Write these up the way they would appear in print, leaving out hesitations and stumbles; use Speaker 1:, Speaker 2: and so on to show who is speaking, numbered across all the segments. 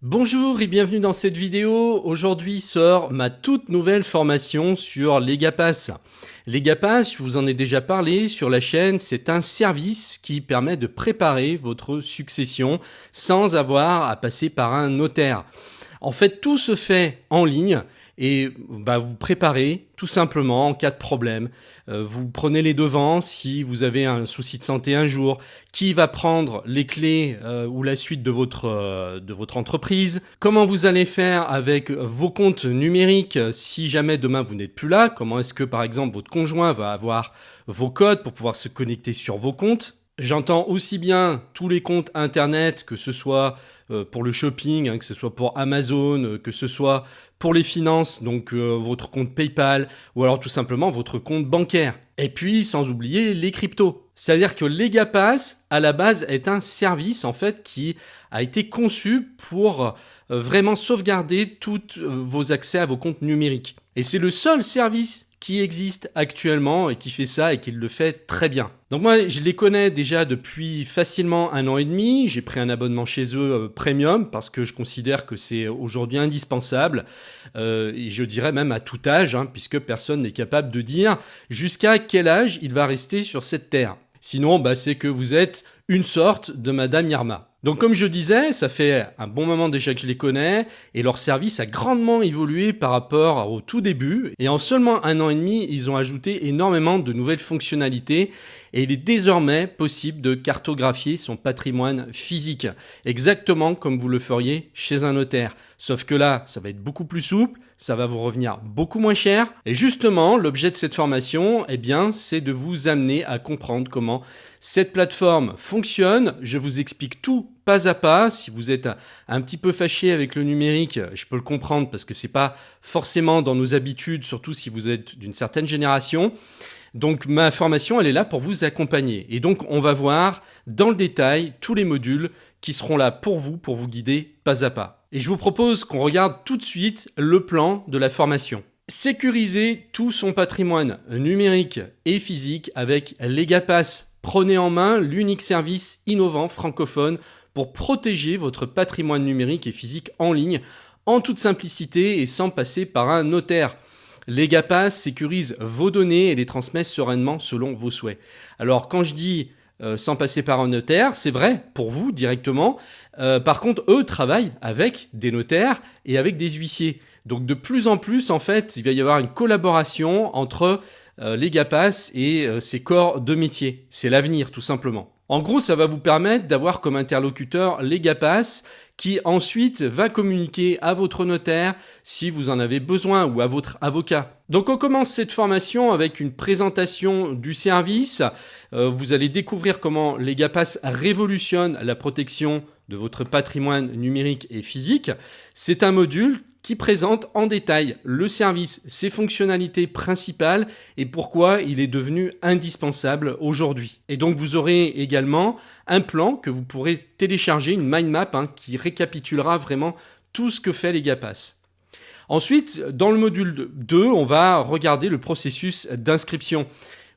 Speaker 1: Bonjour et bienvenue dans cette vidéo. Aujourd'hui sort ma toute nouvelle formation sur Legapass. Legapass, je vous en ai déjà parlé sur la chaîne, c'est un service qui permet de préparer votre succession sans avoir à passer par un notaire. En fait, tout se fait en ligne et vous préparez tout simplement en cas de problème. Vous prenez les devants si vous avez un souci de santé un jour. Qui va prendre les clés ou la suite de votre entreprise? Comment vous allez faire avec vos comptes numériques si jamais demain vous n'êtes plus là? Comment est-ce que par exemple votre conjoint va avoir vos codes pour pouvoir se connecter sur vos comptes? J'entends aussi bien tous les comptes internet, que ce soit pour le shopping, que ce soit pour Amazon, que ce soit pour les finances, donc votre compte PayPal, ou alors tout simplement votre compte bancaire. Et puis sans oublier les cryptos. C'est-à-dire que Legapass, à la base, est un service en fait qui a été conçu pour vraiment sauvegarder tous vos accès à vos comptes numériques. Et c'est le seul service qui existe actuellement et qui fait ça et qui le fait très bien. Donc moi, je les connais déjà depuis facilement 1 an et demi. J'ai pris un abonnement chez eux premium parce que je considère que c'est aujourd'hui indispensable. Et je dirais même à tout âge, puisque personne n'est capable de dire jusqu'à quel âge il va rester sur cette terre. Sinon, c'est que vous êtes une sorte de Madame Irma. Donc comme je disais, ça fait un bon moment déjà que je les connais et leur service a grandement évolué par rapport au tout début. Et en seulement 1 an et demi, ils ont ajouté énormément de nouvelles fonctionnalités et il est désormais possible de cartographier son patrimoine physique, exactement comme vous le feriez chez un notaire. Sauf que là, ça va être beaucoup plus souple, ça va vous revenir beaucoup moins cher. Et justement, l'objet de cette formation, c'est de vous amener à comprendre comment cette plateforme fonctionne. Je vous explique tout pas à pas. Si vous êtes un petit peu fâché avec le numérique, je peux le comprendre parce que c'est pas forcément dans nos habitudes, surtout si vous êtes d'une certaine génération. Donc ma formation, elle est là pour vous accompagner. Et donc on va voir dans le détail tous les modules qui seront là pour vous guider pas à pas. Et je vous propose qu'on regarde tout de suite le plan de la formation. Sécuriser tout son patrimoine numérique et physique avec Legapass. Prenez en main l'unique service innovant francophone pour protéger votre patrimoine numérique et physique en ligne en toute simplicité et sans passer par un notaire. Legapass sécurise vos données et les transmet sereinement selon vos souhaits. Alors quand je dis sans passer par un notaire, c'est vrai pour vous directement. Par contre, eux travaillent avec des notaires et avec des huissiers. Donc de plus en plus, en fait, il va y avoir une collaboration entre Legapass et ses corps de métier. C'est l'avenir, tout simplement. En gros, ça va vous permettre d'avoir comme interlocuteur Legapass qui ensuite va communiquer à votre notaire si vous en avez besoin ou à votre avocat. Donc on commence cette formation avec une présentation du service. Vous allez découvrir comment Legapass révolutionne la protection de votre patrimoine numérique et physique. C'est un module qui présente en détail le service, ses fonctionnalités principales et pourquoi il est devenu indispensable aujourd'hui. Et donc vous aurez également un plan que vous pourrez télécharger, une mind map qui récapitulera vraiment tout ce que fait Legapass. Ensuite, dans le module 2, on va regarder le processus d'inscription.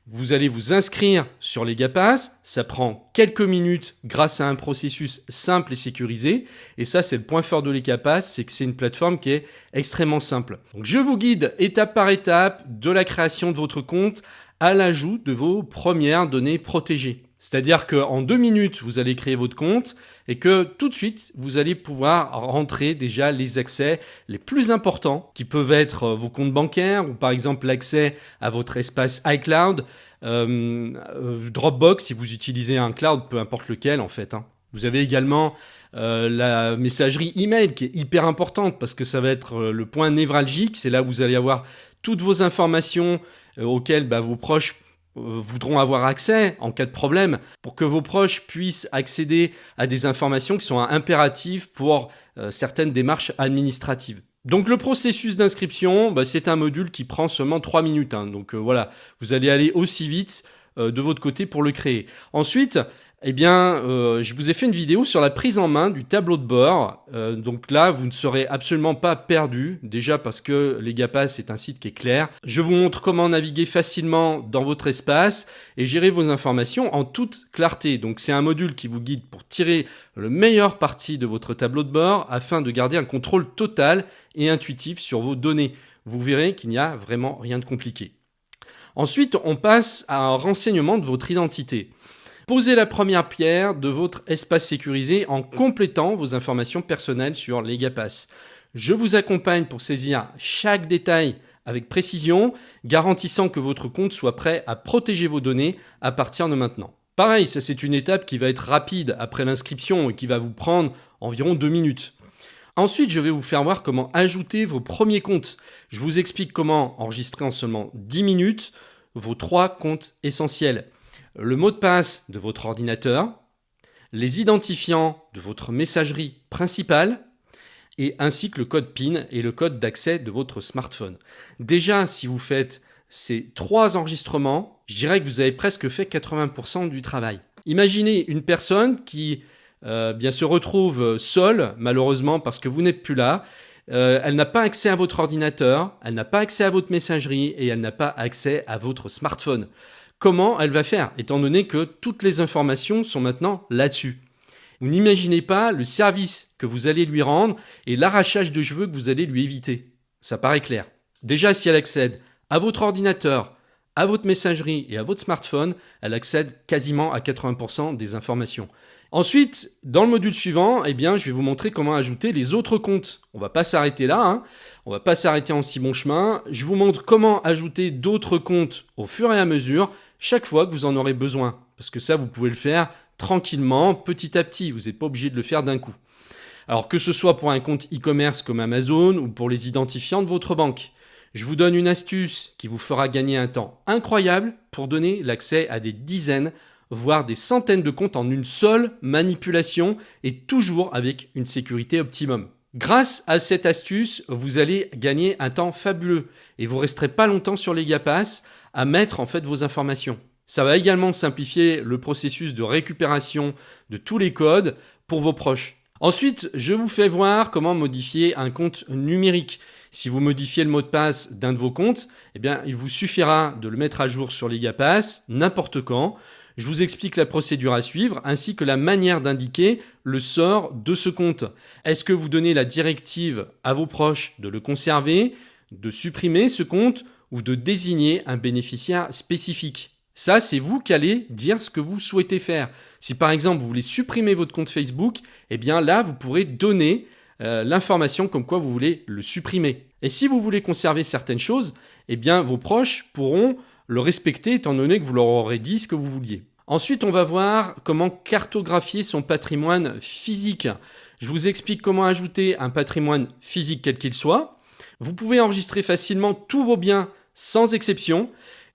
Speaker 1: Vous allez vous inscrire sur Legapass, ça prend quelques minutes grâce à un processus simple et sécurisé. Et ça, c'est le point fort de Legapass, c'est que c'est une plateforme qui est extrêmement simple. Donc, je vous guide étape par étape de la création de votre compte à l'ajout de vos premières données protégées. C'est-à-dire qu'en 2 minutes, vous allez créer votre compte et que tout de suite, vous allez pouvoir rentrer déjà les accès les plus importants qui peuvent être vos comptes bancaires ou par exemple l'accès à votre espace iCloud, Dropbox si vous utilisez un cloud, peu importe lequel en fait. Vous avez également la messagerie email qui est hyper importante parce que ça va être le point névralgique. C'est là où vous allez avoir toutes vos informations auxquelles vos proches voudront avoir accès en cas de problème pour que vos proches puissent accéder à des informations qui sont impératives pour certaines démarches administratives. Donc le processus d'inscription, c'est un module qui prend seulement 3 minutes. Donc voilà, vous allez aller aussi vite de votre côté pour le créer. Ensuite, Je vous ai fait une vidéo sur la prise en main du tableau de bord. Donc là, vous ne serez absolument pas perdu. Déjà parce que Legapass est un site qui est clair. Je vous montre comment naviguer facilement dans votre espace et gérer vos informations en toute clarté. Donc c'est un module qui vous guide pour tirer le meilleur parti de votre tableau de bord afin de garder un contrôle total et intuitif sur vos données. Vous verrez qu'il n'y a vraiment rien de compliqué. Ensuite, on passe à un renseignement de votre identité. Posez la première pierre de votre espace sécurisé en complétant vos informations personnelles sur Legapass. Je vous accompagne pour saisir chaque détail avec précision, garantissant que votre compte soit prêt à protéger vos données à partir de maintenant. Pareil, ça c'est une étape qui va être rapide après l'inscription et qui va vous prendre environ 2 minutes. Ensuite, je vais vous faire voir comment ajouter vos premiers comptes. Je vous explique comment enregistrer en seulement 10 minutes vos 3 comptes essentiels. Le mot de passe de votre ordinateur, les identifiants de votre messagerie principale, et ainsi que le code PIN et le code d'accès de votre smartphone. Déjà, si vous faites ces 3 enregistrements, je dirais que vous avez presque fait 80% du travail. Imaginez une personne qui se retrouve seule, malheureusement parce que vous n'êtes plus là. Elle n'a pas accès à votre ordinateur, elle n'a pas accès à votre messagerie et elle n'a pas accès à votre smartphone. Comment elle va faire, étant donné que toutes les informations sont maintenant là-dessus? Vous n'imaginez pas le service que vous allez lui rendre et l'arrachage de cheveux que vous allez lui éviter. Ça paraît clair. Déjà, si elle accède à votre ordinateur, à votre messagerie et à votre smartphone, elle accède quasiment à 80% des informations. Ensuite, dans le module suivant, je vais vous montrer comment ajouter les autres comptes. On va pas s'arrêter là, On va pas s'arrêter en si bon chemin. Je vous montre comment ajouter d'autres comptes au fur et à mesure, chaque fois que vous en aurez besoin. Parce que ça, vous pouvez le faire tranquillement, petit à petit. Vous n'êtes pas obligé de le faire d'un coup. Alors que ce soit pour un compte e-commerce comme Amazon ou pour les identifiants de votre banque. Je vous donne une astuce qui vous fera gagner un temps incroyable pour donner l'accès à des dizaines, voire des centaines de comptes en une seule manipulation et toujours avec une sécurité optimum. Grâce à cette astuce, vous allez gagner un temps fabuleux et vous resterez pas longtemps sur Legapass à mettre vos informations. Ça va également simplifier le processus de récupération de tous les codes pour vos proches. Ensuite, je vous fais voir comment modifier un compte numérique. Si vous modifiez le mot de passe d'un de vos comptes, il vous suffira de le mettre à jour sur Legapass n'importe quand. Je vous explique la procédure à suivre ainsi que la manière d'indiquer le sort de ce compte. Est-ce que vous donnez la directive à vos proches de le conserver, de supprimer ce compte ou de désigner un bénéficiaire spécifique? Ça, c'est vous qui allez dire ce que vous souhaitez faire. Si par exemple vous voulez supprimer votre compte Facebook, là vous pourrez donner l'information comme quoi vous voulez le supprimer. Et si vous voulez conserver certaines choses, vos proches pourront le respecter étant donné que vous leur aurez dit ce que vous vouliez. Ensuite, on va voir comment cartographier son patrimoine physique. Je vous explique comment ajouter un patrimoine physique quel qu'il soit. Vous pouvez enregistrer facilement tous vos biens sans exception.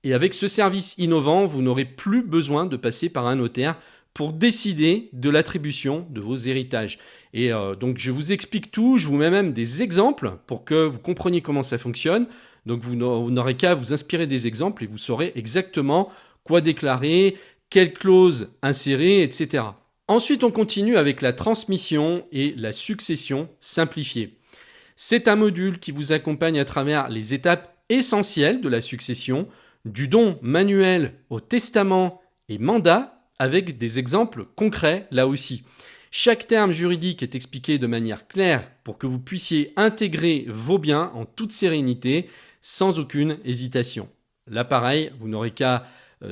Speaker 1: Et avec ce service innovant, vous n'aurez plus besoin de passer par un notaire pour décider de l'attribution de vos héritages. Et donc, je vous explique tout. Je vous mets même des exemples pour que vous compreniez comment ça fonctionne. Donc, vous n'aurez qu'à vous inspirer des exemples et vous saurez exactement quoi déclarer, quelles clauses insérer, etc. Ensuite, on continue avec la transmission et la succession simplifiée. C'est un module qui vous accompagne à travers les étapes essentielles de la succession, du don manuel au testament et mandat, avec des exemples concrets là aussi. Chaque terme juridique est expliqué de manière claire pour que vous puissiez intégrer vos biens en toute sérénité, sans aucune hésitation. Là, pareil, vous n'aurez qu'à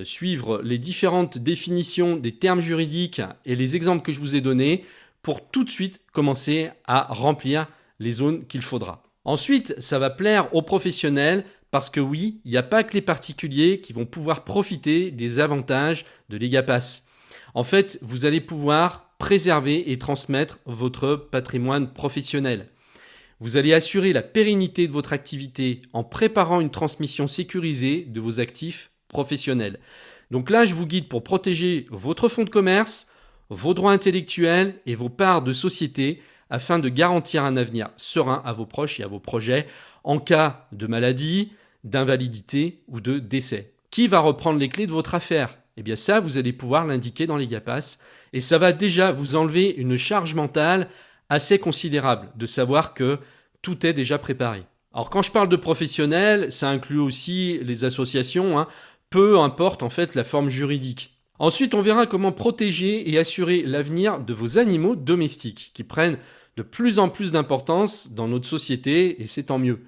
Speaker 1: suivre les différentes définitions des termes juridiques et les exemples que je vous ai donnés pour tout de suite commencer à remplir les zones qu'il faudra. Ensuite, ça va plaire aux professionnels parce que oui, il n'y a pas que les particuliers qui vont pouvoir profiter des avantages de Legapass. En fait, vous allez pouvoir préserver et transmettre votre patrimoine professionnel. Vous allez assurer la pérennité de votre activité en préparant une transmission sécurisée de vos actifs professionnels. Donc là, je vous guide pour protéger votre fonds de commerce, vos droits intellectuels et vos parts de société afin de garantir un avenir serein à vos proches et à vos projets en cas de maladie, d'invalidité ou de décès. Qui va reprendre les clés de votre affaire? eh bien ça, vous allez pouvoir l'indiquer dans Legapass et ça va déjà vous enlever une charge mentale assez considérable de savoir que tout est déjà préparé. Alors quand je parle de professionnels, ça inclut aussi les associations, hein, peu importe en fait la forme juridique. Ensuite, on verra comment protéger et assurer l'avenir de vos animaux domestiques qui prennent de plus en plus d'importance dans notre société et c'est tant mieux.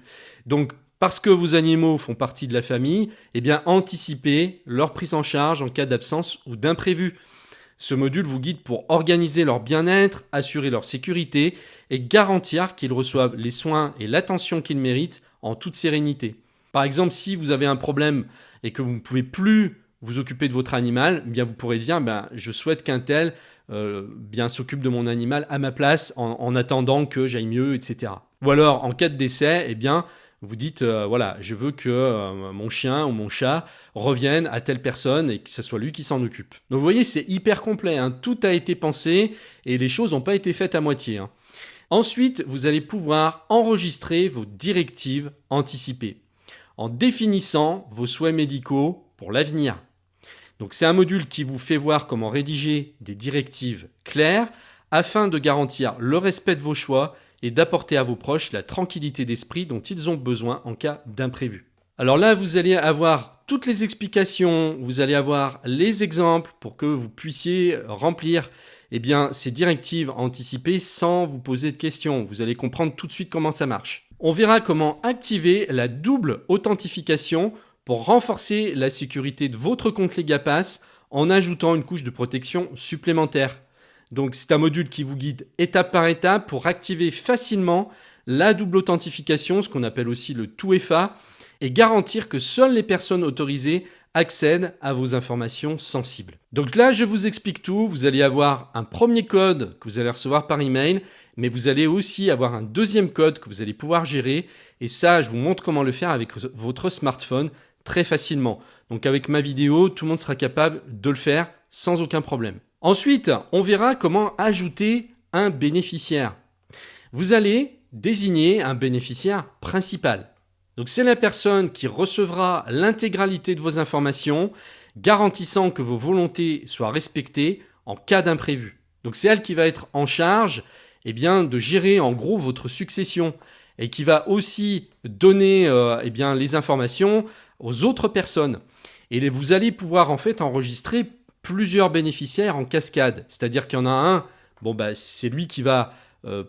Speaker 1: Donc, parce que vos animaux font partie de la famille, eh bien, anticipez leur prise en charge en cas d'absence ou d'imprévu. Ce module vous guide pour organiser leur bien-être, assurer leur sécurité et garantir qu'ils reçoivent les soins et l'attention qu'ils méritent en toute sérénité. Par exemple, si vous avez un problème et que vous ne pouvez plus vous occuper de votre animal, eh bien vous pourrez dire je souhaite qu'un tel s'occupe de mon animal à ma place en attendant que j'aille mieux, etc. Ou alors en cas de décès, eh bien vous dites je veux que mon chien ou mon chat revienne à telle personne et que ce soit lui qui s'en occupe. Donc vous voyez, c'est hyper complet, hein. Tout a été pensé et les choses n'ont pas été faites à moitié, hein. Ensuite, vous allez pouvoir enregistrer vos directives anticipées en définissant vos souhaits médicaux pour l'avenir. Donc c'est un module qui vous fait voir comment rédiger des directives claires afin de garantir le respect de vos choix et d'apporter à vos proches la tranquillité d'esprit dont ils ont besoin en cas d'imprévu. Alors là, vous allez avoir toutes les explications, vous allez avoir les exemples pour que vous puissiez remplir ces directives anticipées sans vous poser de questions. Vous allez comprendre tout de suite comment ça marche. On verra comment activer la double authentification pour renforcer la sécurité de votre compte Legapass en ajoutant une couche de protection supplémentaire. Donc c'est un module qui vous guide étape par étape pour activer facilement la double authentification, ce qu'on appelle aussi le 2FA, et garantir que seules les personnes autorisées accèdent à vos informations sensibles. Donc là, je vous explique tout. Vous allez avoir un premier code que vous allez recevoir par email, mais vous allez aussi avoir un deuxième code que vous allez pouvoir gérer. Et ça, je vous montre comment le faire avec votre smartphone très facilement. Donc avec ma vidéo, tout le monde sera capable de le faire sans aucun problème. Ensuite, on verra comment ajouter un bénéficiaire. Vous allez désigner un bénéficiaire principal. Donc c'est la personne qui recevra l'intégralité de vos informations, garantissant que vos volontés soient respectées en cas d'imprévu. Donc c'est elle qui va être en charge de gérer en gros votre succession et qui va aussi donner les informations aux autres personnes. Et vous allez pouvoir en fait enregistrer plusieurs bénéficiaires en cascade. C'est-à-dire qu'il y en a un, c'est lui qui va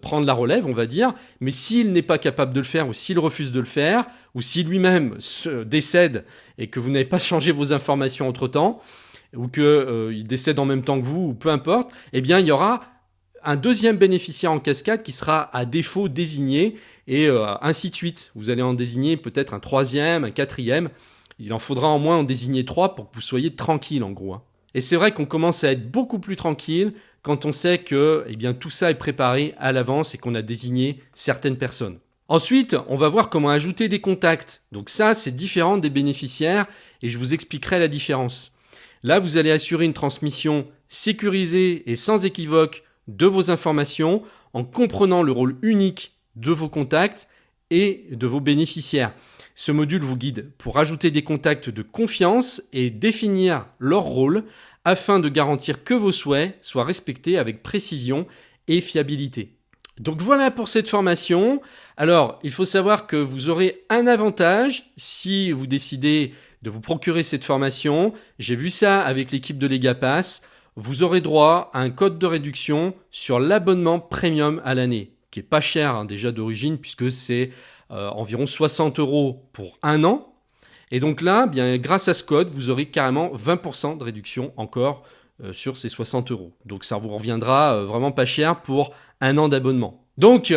Speaker 1: prendre la relève, on va dire, mais s'il n'est pas capable de le faire ou s'il refuse de le faire, ou si lui-même se décède et que vous n'avez pas changé vos informations entre-temps, ou qu'il décède en même temps que vous, ou peu importe, il y aura un deuxième bénéficiaire en cascade qui sera à défaut désigné et ainsi de suite. Vous allez en désigner peut-être un troisième, un quatrième. Il en faudra au moins en désigner 3 pour que vous soyez tranquille en gros. Et c'est vrai qu'on commence à être beaucoup plus tranquille quand on sait que tout ça est préparé à l'avance et qu'on a désigné certaines personnes. Ensuite, on va voir comment ajouter des contacts. Donc ça, c'est différent des bénéficiaires et je vous expliquerai la différence. Là, vous allez assurer une transmission sécurisée et sans équivoque de vos informations en comprenant le rôle unique de vos contacts et de vos bénéficiaires. Ce module vous guide pour ajouter des contacts de confiance et définir leur rôle afin de garantir que vos souhaits soient respectés avec précision et fiabilité. Donc voilà pour cette formation. Alors, il faut savoir que vous aurez un avantage si vous décidez de vous procurer cette formation. J'ai vu ça avec l'équipe de Legapass. Vous aurez droit à un code de réduction sur l'abonnement premium à l'année, qui est pas cher déjà d'origine puisque c'est environ 60 € pour 1 an. Et donc là, grâce à ce code, vous aurez carrément 20% de réduction encore sur ces 60 €. Donc ça vous reviendra vraiment pas cher pour 1 an d'abonnement. Donc,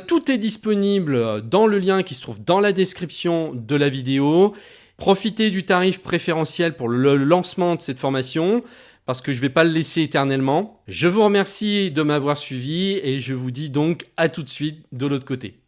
Speaker 1: tout est disponible dans le lien qui se trouve dans la description de la vidéo. Profitez du tarif préférentiel pour le lancement de cette formation parce que je ne vais pas le laisser éternellement. Je vous remercie de m'avoir suivi et je vous dis donc à tout de suite de l'autre côté.